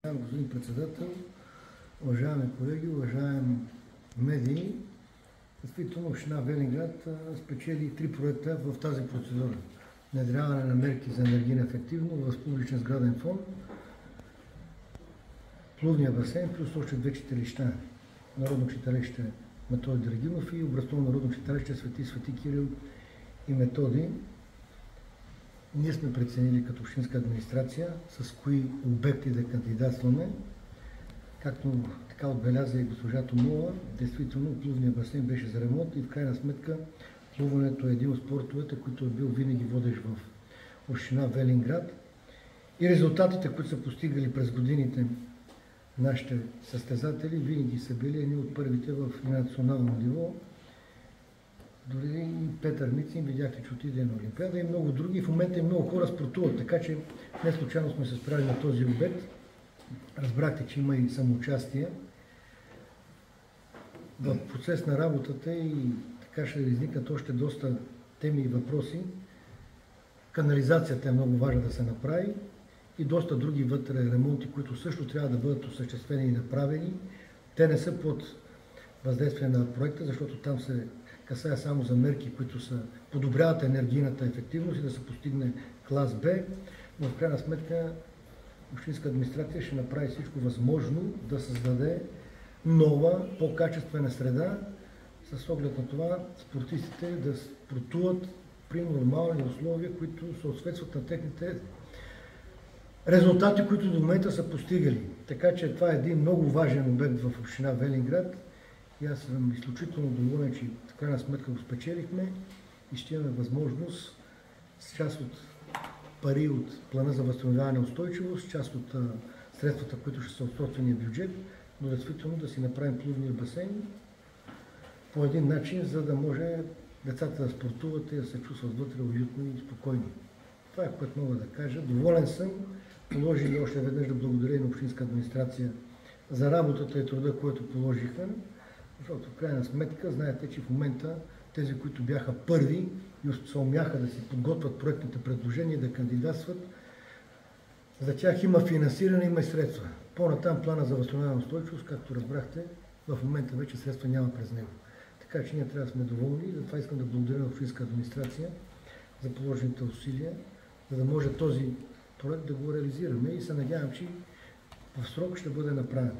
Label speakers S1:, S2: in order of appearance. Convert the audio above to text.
S1: Господин председател, уважаеми колеги, уважаеми медии, действително община Велинград спечели 3 проекта в тази процедура. Внедряване на мерки за енергийна ефективност в публичен сграден фонд, плувния басейн, плюс още 2 читалища. Народно читалище Методи Драгинов и образцово народно читалище Свети Кирил и Методи. Ние сме преценили като общинска администрация с кои обекти да кандидатстваме. Както така отбеляза и госпожа Томова, действително плувния басейн беше за ремонт и в крайна сметка плуването е един от спортовете, който е бил винаги водещ в община Велинград. И резултатите, които са постигали през годините нашите състезатели, винаги са били едни от първите в национално ниво. Дори и Петър Мицин, видяхте, че отиде на Олимпиада и много други. В момента и много хора спортуват, така че не случайно сме се справили на този обект. Разбрахте, че има и самоучастие. В процес на работата и така ще изникнат още доста теми и въпроси. Канализацията е много важна да се направи и доста други вътре ремонти, които също трябва да бъдат осъществени и направени. Те не са под въздействие на проекта, защото там се касае само за мерки, които подобряват енергийната ефективност и да се постигне клас Б, но в крайна сметка общинска администрация ще направи всичко възможно да създаде нова, по-качествена среда, с оглед на това спортистите да спортуват при нормални условия, които съответстват на техните резултати, които до момента са постигали. Така че това е един много важен обект в община Велинград. И аз съм изключително доволен, че в крайна сметка го спечелихме и ще имаме възможност с част от пари от плана за възстановяване и устойчивост, част от средствата, които ще са от собствения бюджет, но действително да си направим плувния басейн по един начин, за да може децата да спортуват и да се чувстват вътре уютно и спокойни. Това е, което мога да кажа. Доволен съм. Положили още веднъж да благодаря и на общинска администрация за работата и труда, който положиха. Защото в крайна сметка, знаете, че в момента тези, които бяха първи и се умяха да си подготвят проектните предложения, да кандидатстват, за тях има финансиране, има и средства. По-натам плана за възстановяване устойчивост, както разбрахте, в момента вече средства няма през него. Така че ние трябва да сме доволни и затова искам да благодаря на общинска администрация за положените усилия, за да може този проект да го реализираме и се надявам, че в срок ще бъде направен.